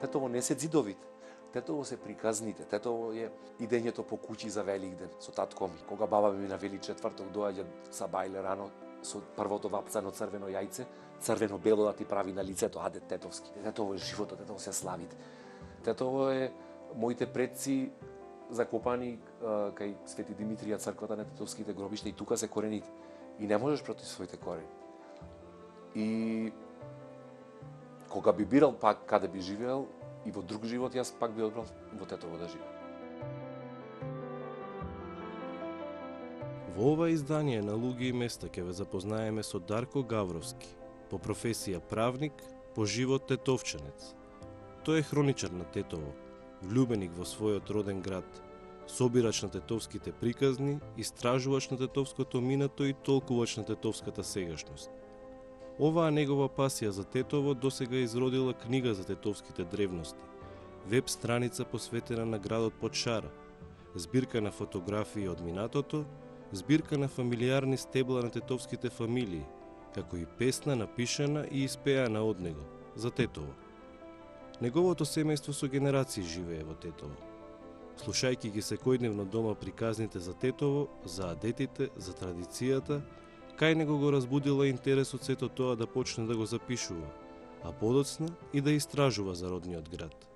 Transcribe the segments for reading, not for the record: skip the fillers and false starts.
Тетово не се ѕидовите. Тетово се приказните. Тетово е идењето по куќи за Великден со татко ми. Кога баба ми на Вели четврток доаѓа са бајле рано со првото вапцано црвено јајце, црвено-бело да ти прави на лицето, аде тетовски. Тетово е животот, тетово се славите. Тетово е моите предци закопани кај Свети Димитрија црквата на тетовските гробишта и тука се корените. И не можеш против своите корени. И кога би бирал пак каде би живеел и во друг живот, јас пак би одбрал во Тетово да живеам. Во ова издание на Луѓе и места ќе ве запознаеме со Дарко Гавровски, по професија правник, по живот тетовчанец. Тој е хроничар на Тетово, влюбеник во својот роден град, собирач на тетовските приказни, истражувач на тетовското минато и толкувач на тетовската сегашност. Оваа негова пасија за Тетово досега изродила книга за тетовските древности, веб страница посветена на градот под шара, збирка на фотографии од минатото, збирка на фамилиарни стебла на тетовските фамилии, како и песна напишана и испеана од него, за Тетово. Неговото семејство со генерации живее во Тетово. Слушајќи ги секојдневно дома приказните за Тетово, за адетите, за традицијата, кај него го разбудила интересот сето тоа да почне да го запишува, а подоцна и да истражува за родниот град.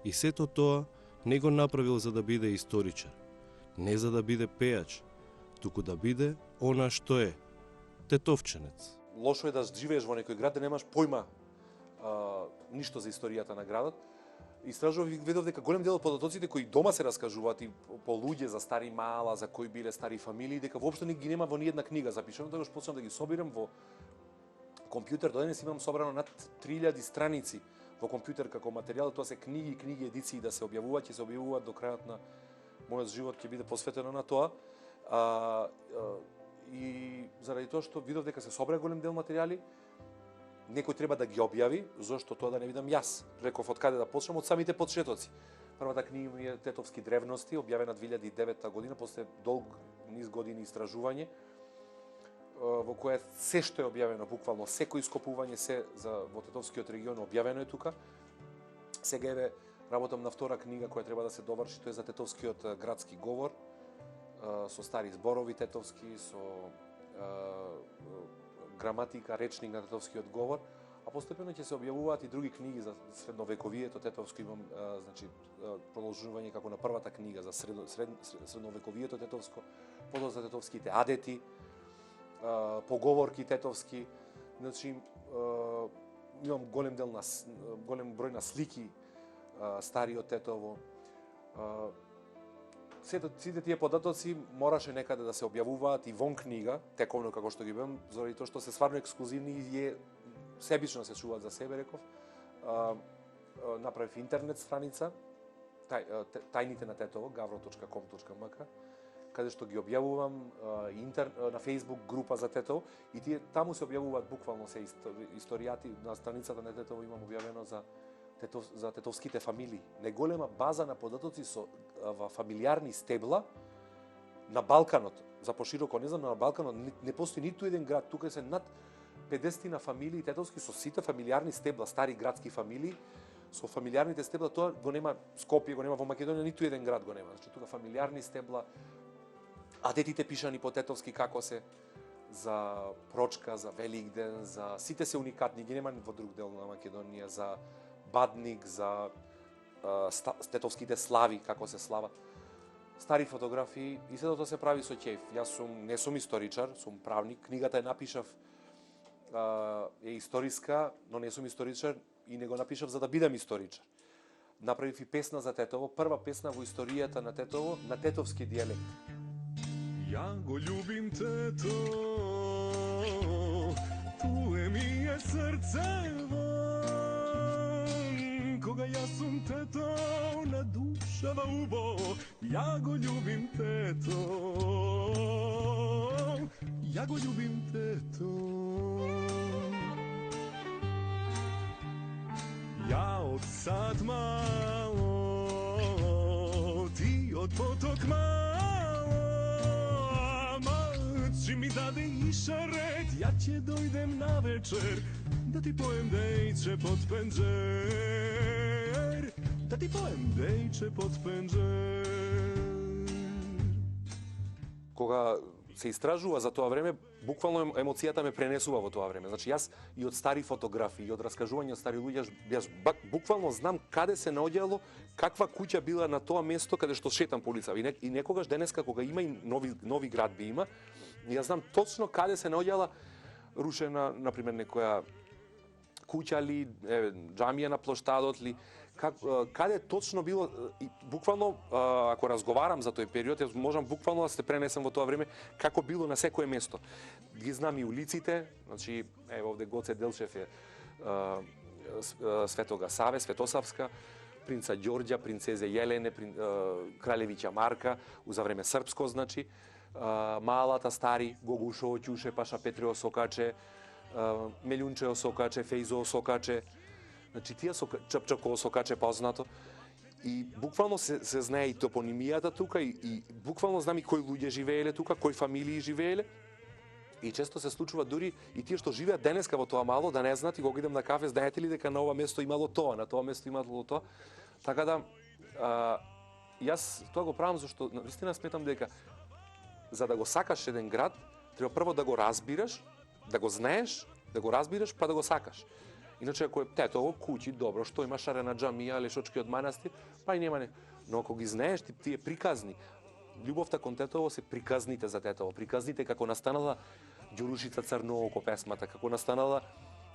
И сето тоа не го направил за да биде историчар, не за да биде пејач, туку да биде она што е, тетовчанец. Лошо е да живееш во некој град да немаш појма ништо за историјата на градот. Истражував и видов дека голем дел од податоците кои дома се раскажуваат и по луѓе за стари мала, за кои биле стари фамилии, дека воопшто не ги нема во ниедна книга запишано, тогаш почнав да ги собирам во компјутер. До денес имам собрано над 3000 страници во компјутер како материјал, тоа се книги, едиции да се објавуваат, ќе се објавуваат до крајот на мојот живот, ќе биде посветено на тоа. И заради тоа што видов дека се собра голем дел материјали, некој треба да ги објави, зошто тоа да не видам јас. Реков од каде да почнам, од самите почетоци. Првата книга ми е Тетовски древности, објавена 2009 година, после долг низ години истражување, во која се што е објавено, буквално секој ископување, се во Тетовскиот регион објавено е тука. Сега еве работам на втора книга која треба да се доврши, тоа е за Тетовскиот градски говор, со стари зборови тетовски, со граматика, речник на тетовскиот говор, а постепено ќе се објавуваат и други книги за средновековието тетовско. Имам продолжување како на првата книга за средновековието тетовско, потоа за тетовските адети, поговорки тетовски. Значи имам голем број на слики стари од Тетово. Сите тие податоци мораше некаде да се објавуваат и вон книга, тековно како што ги бевам, заради тоа што се стварно ексклузивни и себично се чуваат за себе, реков. Направив интернет страница, тајните на Тетово, gavro.com.mk, каде што ги објавувам на Facebook група за Тетово и тие таму се објавуваат буквално се историјати. На страницата на Тетово имам објавено за тетовските фамилии. Неголема база на податоци со фамилиарни стебла на Балканот. За пошироко не знам, на Балканот не постои ниту еден град. Тука се над 50 на фамилии тетовски со сите фамилиарни стебла, стари градски фамилии, со фамилиарните стебла. Тоа го нема Скопје, го нема во Македонија, ниту еден град го нема. Значи тука фамилиарни стебла, адетите пишани по тетовски како се, за Прочка, за Великден, за сите се уникатни, ги нема во друг дел на Македонија, за Бадник, за тетовските слави, како се слават. Стари фотографии и сето тоа се прави со ќеф. Јас не сум историчар, сум правник. Книгата ја напишав, е историска, но не сум историчар и не го напишав за да бидам историчар. Направив и песна за Тетово, прва песна во историјата на Тетово, на тетовски дијалект. Ја го љубим Тето, туе ми е срцево. Кога јас сум Тето, на душава убо, ја го љубим Тето, ја го љубим Тето. Ја од сад мало, ти од поток мало, мачи ми даде и шарет, ја ќе дојдем на вечер, да ти поем дејче под пенџер. da ti pojem dejče pod пенџер. Кога се истражува за тоа време, буквално емоцијата ме пренесува во тоа време. Значи јас и од стари фотографии, и од раскажувања од стари луѓе, јас буквално знам каде се наоѓало, каква куќа била на тоа место каде што шетам по улица. И некогаш денеска кога има и нови градби има, јас знам точно каде се наоѓала рушена, например, некоја куќа ли, џамија на плоштадот ли, каде точно било, и буквално, ако разговарам за тој период, јас можам буквално да се пренесам во тоа време, како било на секое место. Ги знам и улиците, значи, ево овде Гоце Делчев е Светога Саве, Светосавска, принца Ѓорѓа, принцезе Јелене, кралевиќа Марка, за време српско, значи, Малата Стари, Гогушо Ќуше, Паша Петре Осокаче, Мелјунче Осокаче, Фејзо Осокаче, значи тие Чапчако Осокаче познато. И буквално се знае и топонимијата тука, и буквално знам и кои луѓе живееле тука, кои фамилии живееле. И често се случува дури и тие што живеат денеска во тоа мало, да не знаат, и кога идам на кафе, знаете ли дека на ова место имало тоа, на тоа место имало тоа. Така да, јас тоа го правам зашто навистина сметам дека за да го сакаш еден град, треба прво да го разбираш, да го знаеш, да го разбираш, па да го сакаш. Иначе ако е Тетово, куќи, добро, што има шарена џамија, лешочки од манастир, па и нема не. Но ако ги знаеш, тие приказни, љубовта кон Тетово се приказните за Тетово, приказните како настанала Ѓурушица Црнооко песмата, како настанала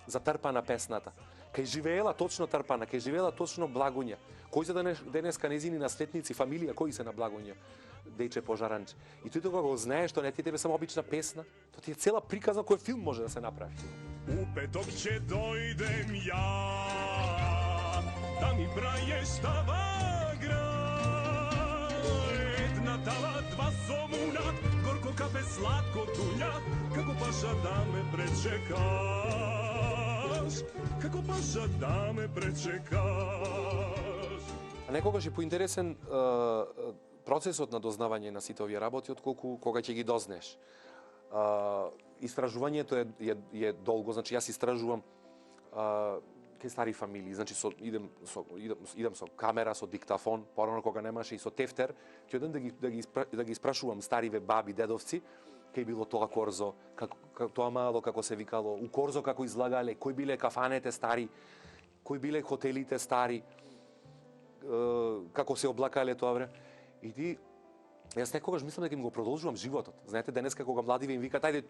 затрпана песната. Кај живеела точно трпана, кај живеела точно Благуња. Кои се денеска незини наследници, фамилија, кои се на Благуња? Дејче Пожаранче. И тој кога го знаеш, тоа не ти тебе само обична песна, тоа ти е цела приказна кој филм може да се направи. U petok će dojdem ja, da mi praješta grad. Jedna tala, dva somunat, gorko kafe, slatko tunjak, kako paša da me prečekaš, kako paša da me prečekaš. А некогаш е поинтересен процесот на дознавање на сите овие работи, отколку кога ќе ги дознаеш. Истражувањето е долго, значи јас истражувам кај стари фамилии, значи идам со камера, со диктафон, порано кога немаше и со тефтер, ќе одам да ги испрашувам стариве баби, дедовци, кај било тоа корзо, тоа мало како се викало, у корзо како излагале, кои биле кафанете стари, кои биле хотелите стари, како се облакале тоа време. И ти, јас некогаш мислам дека им го продолжувам животот. Знаете, денеска кога младиве им викаат, ајде,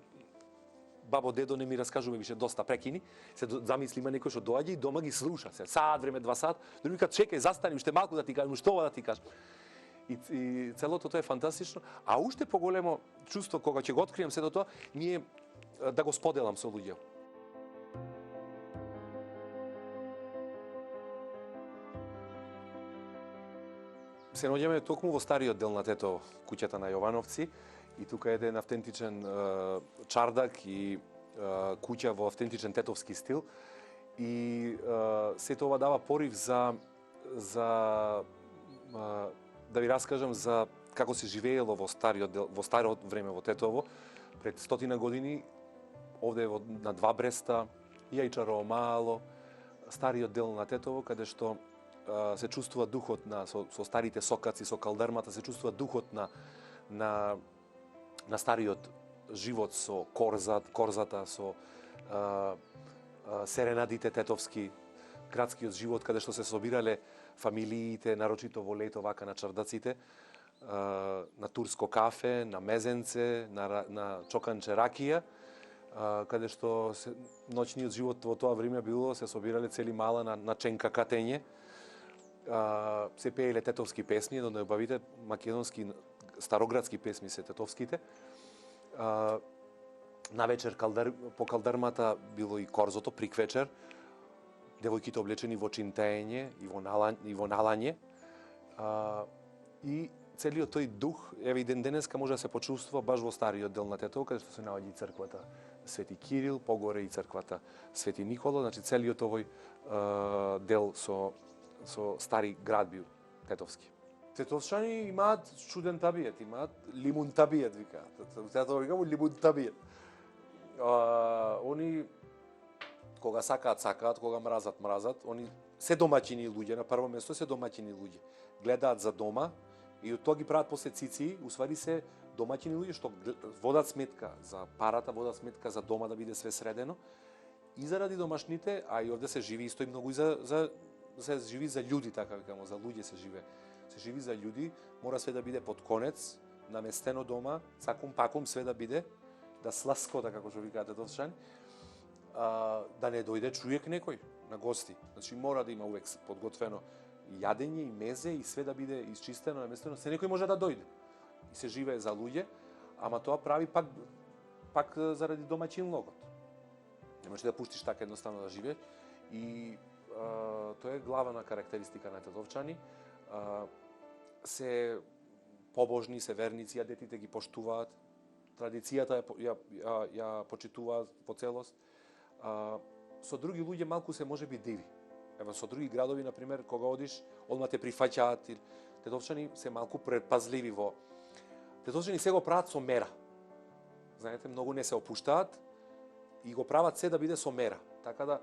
бабо, дедо, не ми раскажуваме више, доста прекини, се замисли има некој што доаѓа и дома ги слуша се. Саат време, 2 сат, други викаат, чекај, застани, уште малку да ти кажам, уште ова да ти кажам. И целото тоа е фантастично. А уште поголемо чувство кога ќе го открием сето тоа, ми е да го споделам со луѓе. Се наоѓаме токму во стариот дел на Тетово, куќата на Јовановци, и тука е еден автентичен чардак и куќа во автентичен тетовски стил. И сето ова дава порив за да ви раскажам за како се живеело во старото време во Тетово пред 100 години, овде на Два Бреста, Јајчарово мало, стариот дел на Тетово, каде што се чувствува духот со старите сокаци, со калдермата, се чувствува духот на стариот живот со корзата, со серенадите тетовски, градскиот живот, каде што се собирале фамилиите, нарочито во лето, вака на чардаците, на турско кафе, на мезенце, на чоканче ракија, каде што ноќниот живот во тоа време било, се собирале цели мала на ченка катење, се пееле тетовски песни, едно од најубавите македонски староградски песни се тетовските. На вечер по калдермата било и корзото, приквечер, девојките облечени во чинтење и во налање. И целиот тој дух, еве и денеска може да се почувствува баш во стариот дел на Тетово, каде што се наоѓа и црквата Свети Кирил, погоре и црквата Свети Никола, значи целиот овој дел со стари градби тетовски. Тетовчани имаат чуден табиет, имаат лимун табиет, викаат. Тетово викамо лимун табиет. Они кога сакаат, кога мразат. Они се домаќини луѓе, на прво место се домаќини луѓе. Гледаат за дома и од тоа ги прават после цици, усвари се домаќини луѓе што водат сметка за парата, водат сметка за дома да биде све средено. И заради домашните, а и овде се живи исто и многу и се живи за луѓе, така викамо, за луѓе се живе. Се живи за луѓе, мора све да биде под конец, наместено дома, цакум пакум све да биде, да сласкота, како што викаат Тетовчани, да не дојде човек некој на гости. Значи мора да има увек подготвено јадење и мезе и све да биде исчистено, наместено, се некој може да дојде. И се живее за луѓе, ама тоа прави пак заради домаќинлогот. Не можеш да пуштиш така едноставно да живее. И тоа е главна карактеристика на Тетовчани. Се побожни, се верници, а детите ги поштуваат. Традицијата ја почитуваат по целост. Со други луѓе малку се можеби диви. Ево со други градови, например, кога одиш, одма те прифаќаат. Тетовчани се малку предпазливи во. Тетовчани се го прават со мера. Знаете, многу не се опуштаат и го прават се да биде со мера. Така да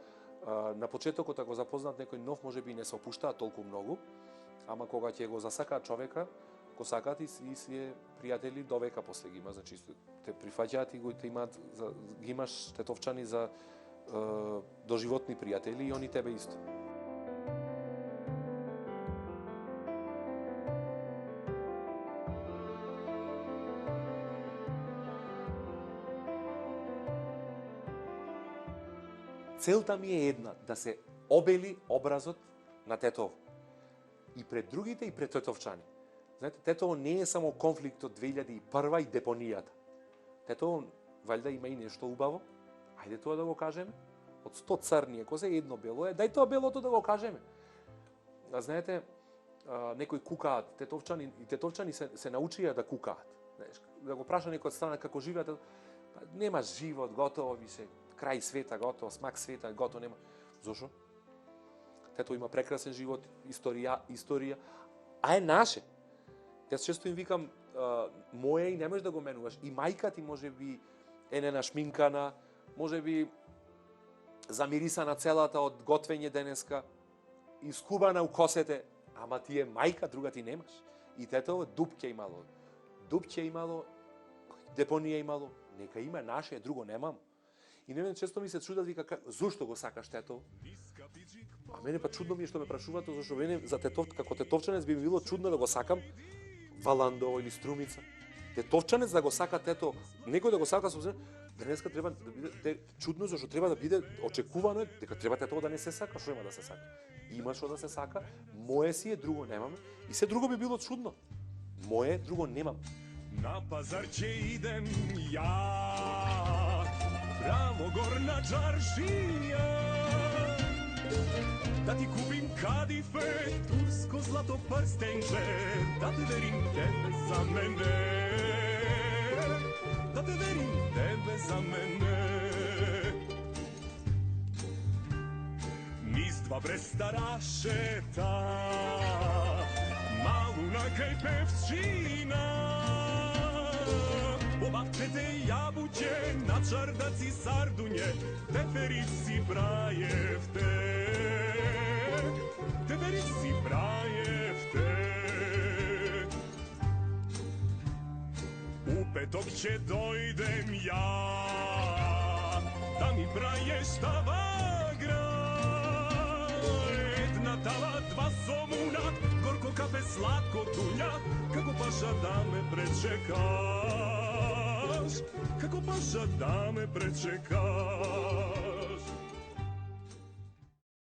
на почетокот ако запознаат некој нов, можеби не се опуштаат толку многу, ама кога ќе го засакаат човека, го сакаат и си пријатели довека после ги има, значи те прифаќаат и ги имаш Тетовчани за доживотни пријатели и они тебе исто. Целта ми е една, да се обели образот на Тетово. И пред другите, и пред Тетовчани. Знаете, Тетово не е само конфликт од 2001 и депонијата. Тетово, валјда, има и нешто убаво. Ајде тоа да го кажеме. Од 100 црни, ако се едно бело е, дај тоа белото да го кажеме. Знаете, некои кукаат, Тетовчани се научија да кукаат. Знаеш, да го праша некој од страна како живеат, нема живот, готово више, крај света, готово, смак света, готово нема. Зошо? Тето има прекрасен живот, историја, а е наше. Јас често им викам, моје и не можеш да го менуваш. И мајка ти може би е ненашминкана, може би замирисана целата од готвење денеска, искубана у косете, ама ти е мајка, друга ти немаш. И Тетово дупќе имало, депонија имало, нека има наше, друго немам. И не често ми се чудат, вика, зошто го сакаш Тетово? А мене па чудно ми е што ме прашуваат, зашто мене за како Тетовчанец би ми било чудно да го сакам Валандово или Струмица. Тетовчанец да го сака Тетово, некој да го сака со денеска треба да биде чудно, зашто треба да биде очекувано дека треба Тетово да не се сака, што има да се сака. Има што да се сака, моje си е, друго немаме, и се друго би било чудно. Моje, друго немам. На пазар ќе идем ја, право горна чаршија, да ти купим кадифе, турско злато прстенче, да те верим тебе за мене, да те верим тебе за мене. Низ два престарашета, малу на кај певчина, побавчете јабуќе, на чардаци сардуње, теперици прајевте, теперици прајевте. У петок ќе дојдем ја, да ми прајеш тавагра, една тала, два сомунат, горко кафе, сладко туња, како паша да ме пречекаш, како паша да ме пречекаш.